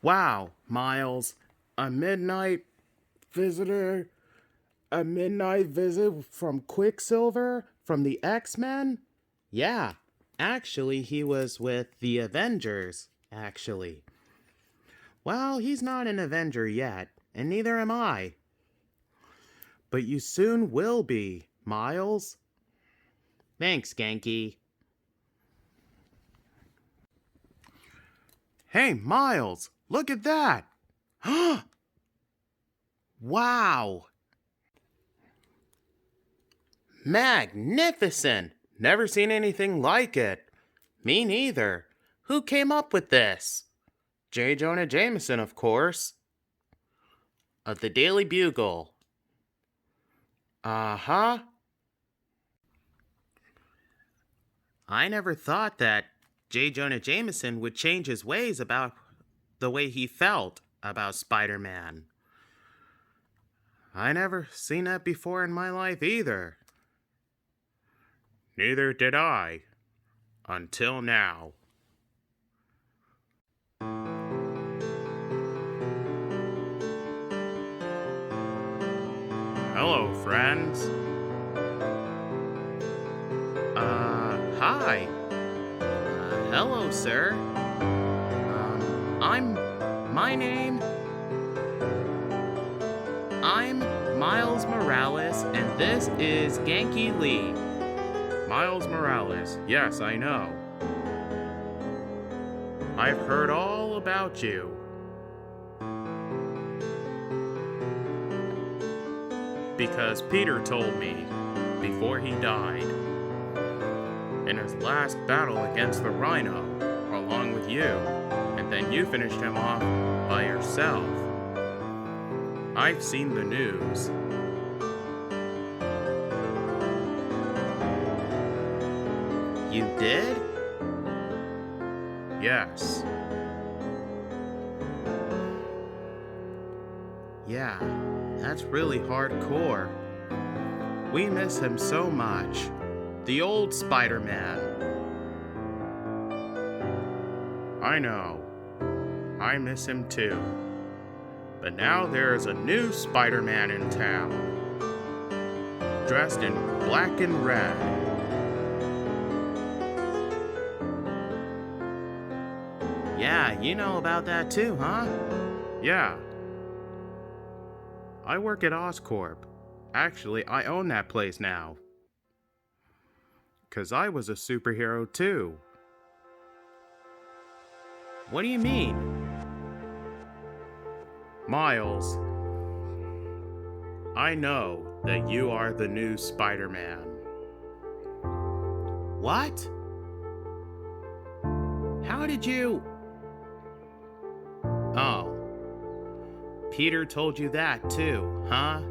Wow, Miles, a midnight visitor, a midnight visit from Quicksilver from the X-Men? Yeah, actually, he was with the Avengers, actually. Well, he's not an Avenger yet, and neither am I. But you soon will be, Miles. Thanks, Genki. Hey, Miles, look at that! Wow! Magnificent! Never seen anything like it. Me neither. Who came up with this? J. Jonah Jameson, of course. Of the Daily Bugle. Uh-huh. I never thought that J. Jonah Jameson would change his ways about the way he felt about Spider-Man. I never seen that before in my life either. Neither did I. Until now. Hello, friends. Hi. Hello, sir. I'm Miles Morales, and this is Genki Lee. Miles Morales, yes, I know. I've heard all about you. Because Peter told me before he died. In his last battle against the Rhino, along with you, and then you finished him off by yourself. I've seen the news. You did? Yes. Yeah, that's really hardcore. We miss him so much. The old Spider-Man. I know. I miss him too. But now there is a new Spider-Man in town. Dressed in black and red. Yeah, you know about that too, huh? Yeah. I work at Oscorp. Actually, I own that place now. 'Cause I was a superhero too. What do you mean? Miles, I know that you are the new Spider-Man. What? How did you... Oh. Peter told you that too, huh?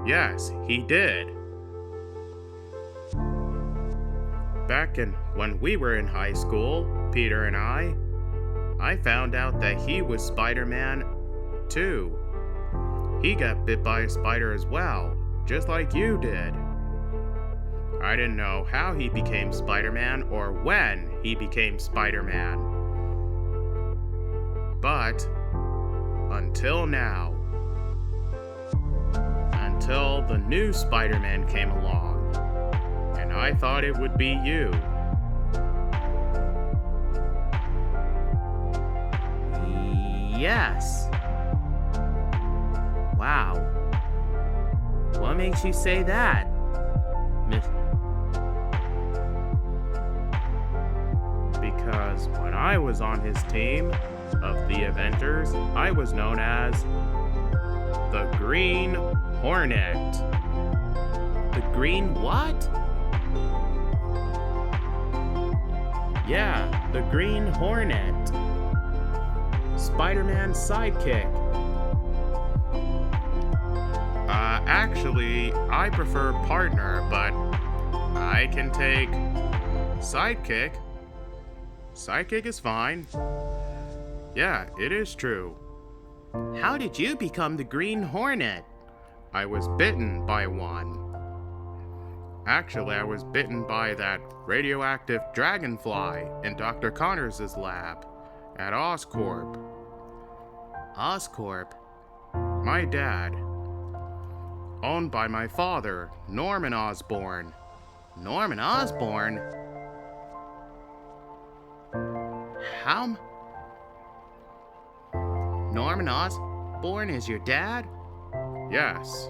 Yes, he did. Back when we were in high school, Peter and I found out that he was Spider-Man too. He got bit by a spider as well, just like you did. I didn't know how he became Spider-Man or when he became Spider-Man. But until now, until the new Spider-Man came along, and I thought it would be you. Yes. Wow. What makes you say that, Miss? Because when I was on his team of the Avengers, I was known as the Green Hornet. The Green what? Yeah, the Green Hornet. Spider-Man's sidekick. Actually, I prefer partner, but I can take sidekick. Sidekick is fine. Yeah, it is true. How did you become the Green Hornet? I was bitten by one. Actually, I was bitten by that radioactive dragonfly in Dr. Connors' lab. at Oscorp. Oscorp? My dad. Owned by my father, Norman Osborn. Norman Osborn? How? Norman Osborn is your dad? Yes.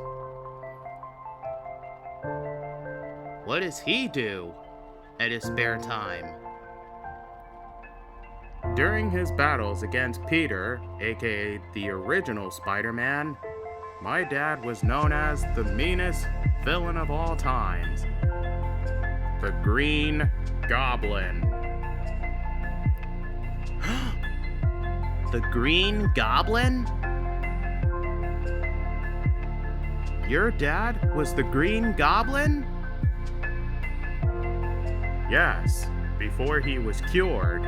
What does he do at his spare time? During his battles against Peter, aka the original Spider-Man, my dad was known as the meanest villain of all times. The Green Goblin. The Green Goblin? Your dad was the Green Goblin? Yes, before he was cured.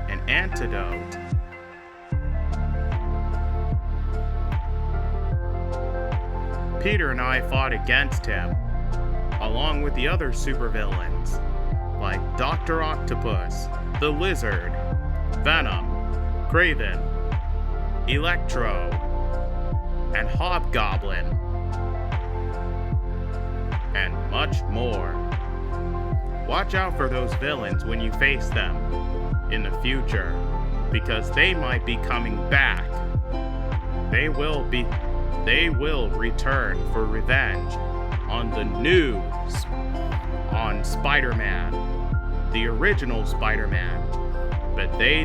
An antidote. Peter and I fought against him, along with the other supervillains, like Dr. Octopus, the Lizard, Venom, Kraven, Electro, and Hobgoblin, and much more. Watch out for those villains when you face them in the future, because they might be coming back. They will return for revenge on on Spider-Man, the original Spider-Man. But they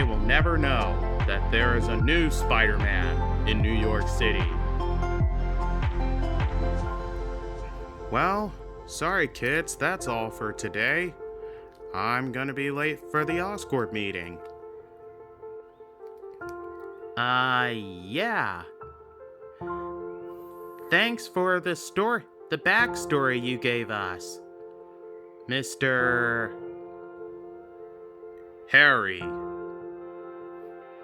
will never know that there is a new Spider-Man in New York City. Well, sorry kids, that's all for today. I'm gonna be late for the Oscorp meeting. Yeah. Thanks for the backstory you gave us, Mr. Harry.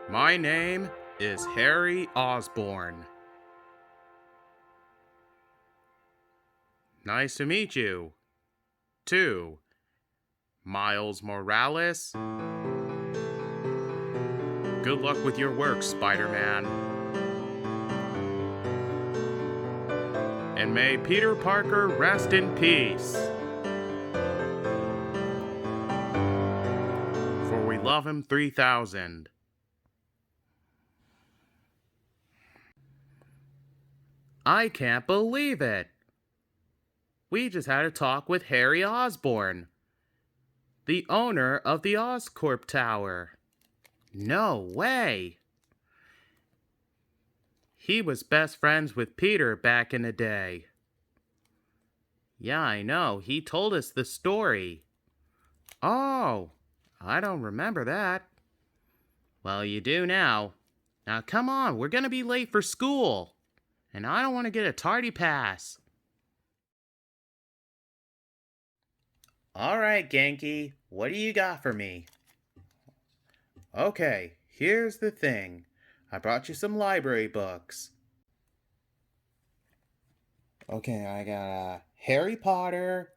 My name is Harry Osborn. Nice to meet you, too, Miles Morales. Good luck with your work, Spider-Man. And may Peter Parker rest in peace. For we love him 3000. I can't believe it. We just had a talk with Harry Osborn, the owner of the Oscorp Tower. No way! He was best friends with Peter back in the day. Yeah, I know. He told us the story. Oh, I don't remember that. Well, you do now. Now come on, we're gonna be late for school. And I don't want to get a tardy pass. Alright, Genki, what do you got for me? Okay, here's the thing. I brought you some library books. Okay, I got Harry Potter,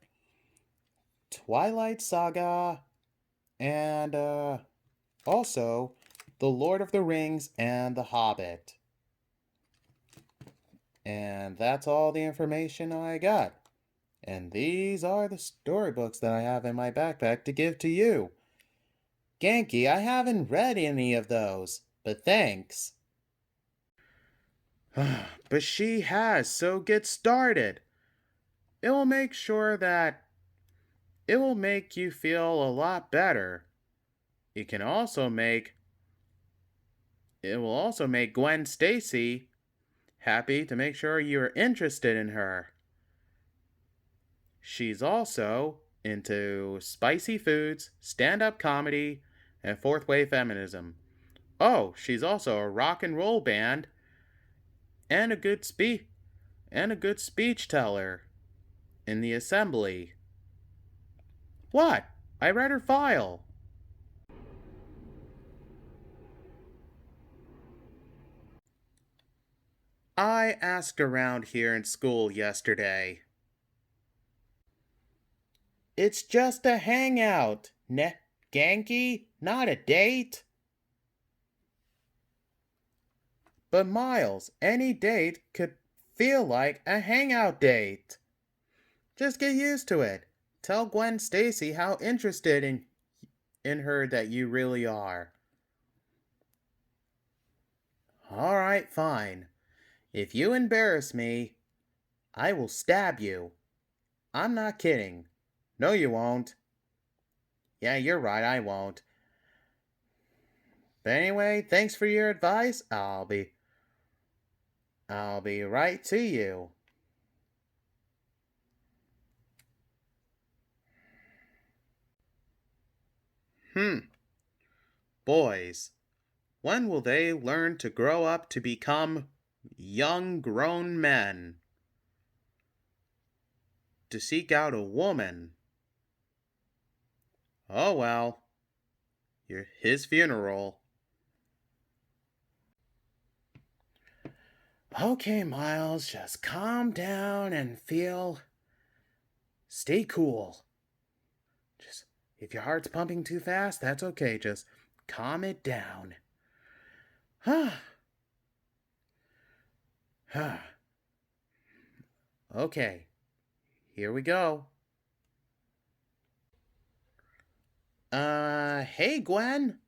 Twilight Saga, and also The Lord of the Rings and The Hobbit. And that's all the information I got. And these are the storybooks that I have in my backpack to give to you. Genki, I haven't read any of those, but thanks. But she has, so get started. It will make you feel a lot better. It will also make Gwen Stacy happy to make sure you're interested in her. She's also into spicy foods, stand-up comedy, and fourth-wave feminism. Oh, she's also a rock and roll band and a good speech teller in the assembly. What? I read her file. I asked around here in school yesterday. It's just a hangout, Genki, not a date. But Miles, any date could feel like a hangout date. Just get used to it. Tell Gwen Stacy how interested in her that you really are. All right, fine. If you embarrass me, I will stab you. I'm not kidding. No, you won't. Yeah, you're right, I won't. But anyway, thanks for your advice. I'll be right to you. Boys, when will they learn to grow up to become young grown men? To seek out a woman? Oh well, his funeral. Okay, Miles, just calm down and stay cool. Just, if your heart's pumping too fast, that's okay, just calm it down. Okay, here we go. Hey, Gwen.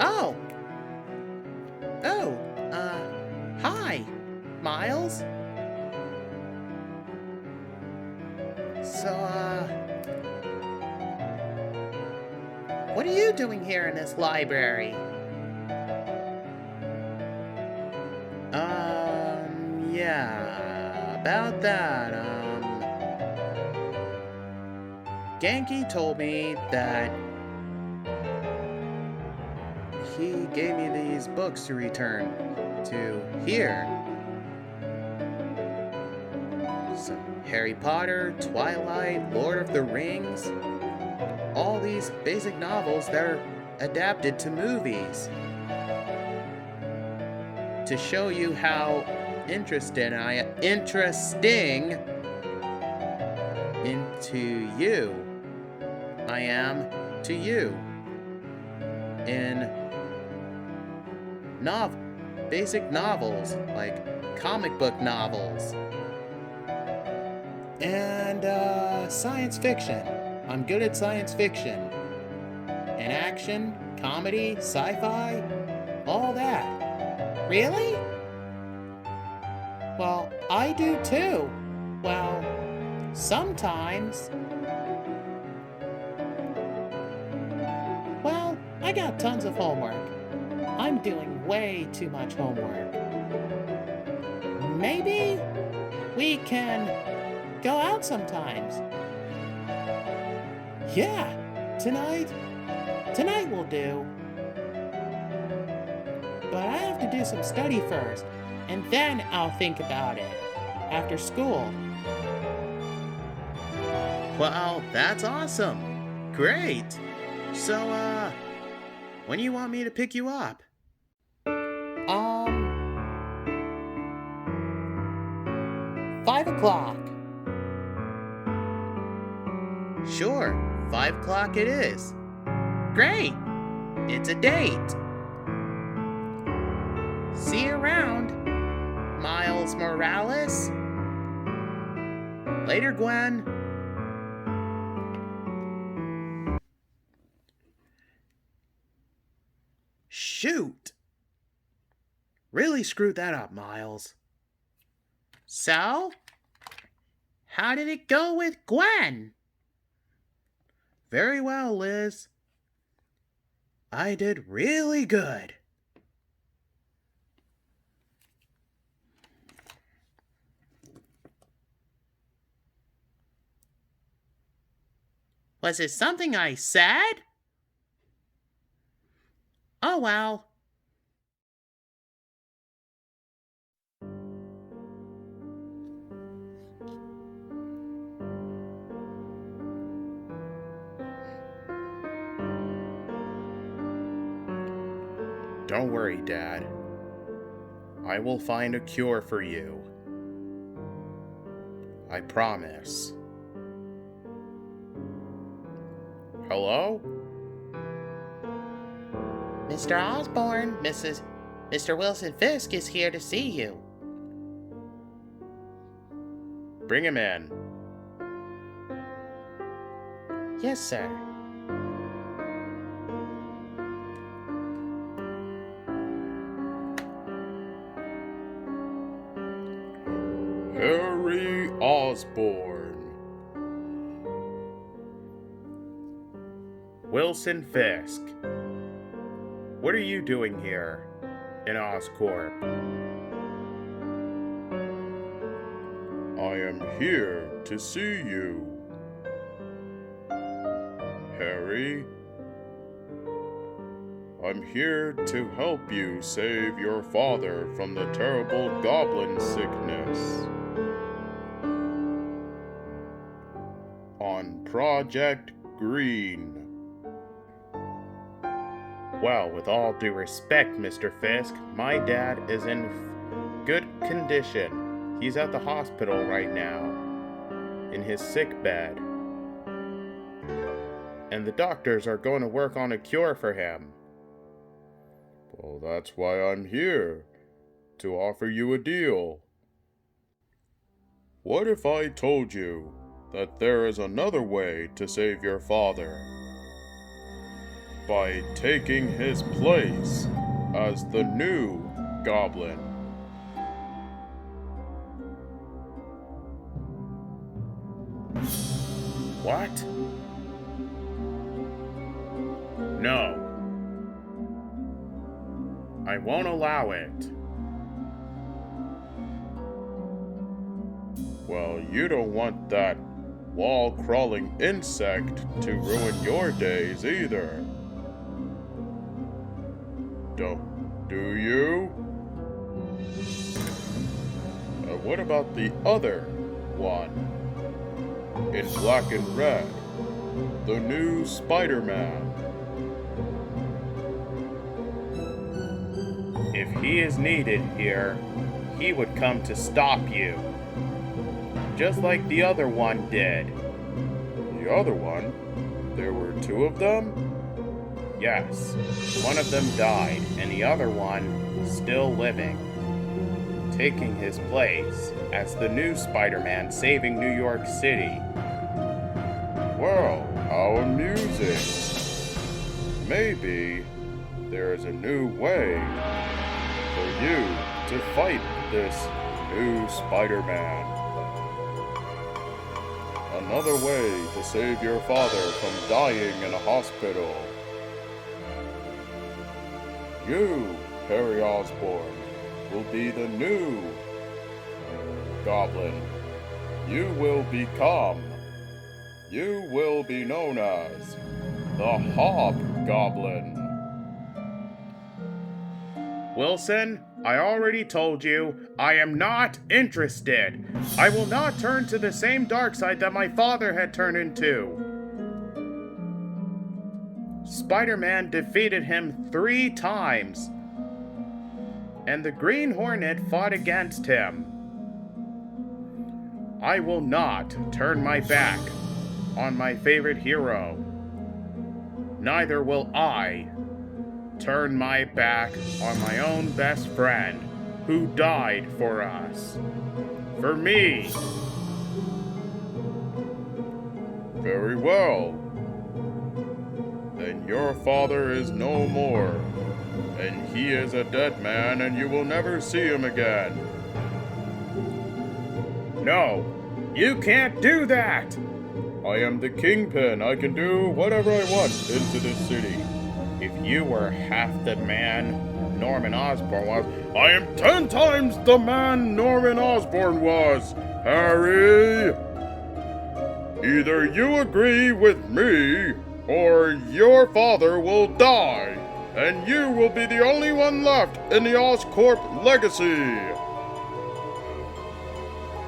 Oh, hi, Miles. So, what are you doing here in this library? Yeah, about that, Genki told me that he gave me these books to return to here. Some Harry Potter, Twilight, Lord of the Rings, all these basic novels that are adapted to movies. To show you how interesting into you I am to you in basic novels, like comic book novels. And science fiction. I'm good at science fiction. And action, comedy, sci-fi, all that. Really? Well, I do too. Well, sometimes. Well, I got tons of homework. I'm doing way too much homework. Maybe we can go out sometimes. Yeah, tonight will do. But I have to do some study first, and then I'll think about it after school. Well, that's awesome. Great. So, when do you want me to pick you up? 5 o'clock. Sure, 5 o'clock it is. Great. It's a date. See you around, Miles Morales. Later, Gwen. Shoot! Really screwed that up, Miles. So? How did it go with Gwen? Very well, Liz. I did really good. Was it something I said? Oh well. Don't worry, Dad. I will find a cure for you. I promise. Hello? Mr. Osborn, Mr. Wilson Fisk is here to see you. Bring him in. Yes, sir. Harry Osborn. Wilson Fisk. What are you doing here in Oscorp? I am here to see you, Harry. I'm here to help you save your father from the terrible goblin sickness. On Project Green. Well, with all due respect, Mr. Fisk, my dad is in good condition. He's at the hospital right now, in his sick bed. And the doctors are going to work on a cure for him. Well, that's why I'm here, to offer you a deal. What if I told you that there is another way to save your father? By taking his place as the new goblin. What? No. I won't allow it. Well, you don't want that wall-crawling insect to ruin your days either. Do you? What about the other one? In black and red. The new Spider-Man. If he is needed here, he would come to stop you. Just like the other one did. The other one? There were two of them? Yes, one of them died, and the other one still living, taking his place as the new Spider-Man saving New York City. Well, how amusing. Maybe there is a new way for you to fight this new Spider-Man. Another way to save your father from dying in a hospital. You, Harry Osborn, will be the new goblin. You will be known as the Hobgoblin. Wilson, I already told you, I am not interested. I will not turn to the same dark side that my father had turned into. Spider-Man defeated him 3 times, and the Green Hornet fought against him. I will not turn my back on my favorite hero. Neither will I turn my back on my own best friend who died for us. For me. Very well. Then your father is no more, and he is a dead man, and you will never see him again. No, you can't do that! I am the Kingpin. I can do whatever I want into this city. If you were half the man Norman Osborn was, I am 10 times the man Norman Osborn was, Harry! Either you agree with me, or your father will die, and you will be the only one left in the Oscorp legacy.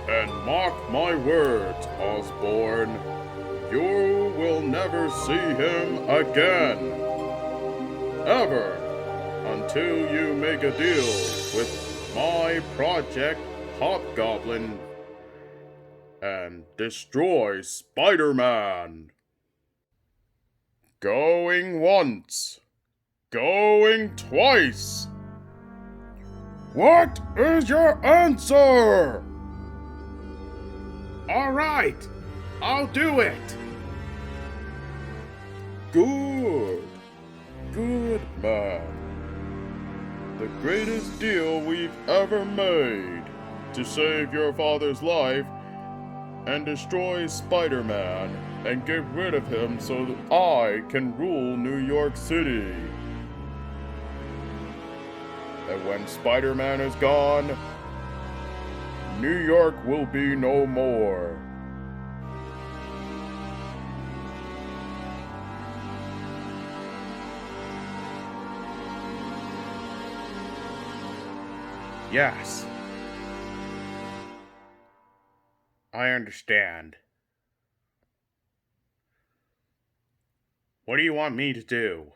And mark my words, Osborn, you will never see him again. Ever. Until you make a deal with my Project Hobgoblin and destroy Spider-Man. Going once. Going twice. What is your answer? All right, I'll do it. Good. Good man. The greatest deal we've ever made to save your father's life and destroy Spider-Man and get rid of him so that I can rule New York City. And when Spider-Man is gone, New York will be no more. Yes. I understand. What do you want me to do?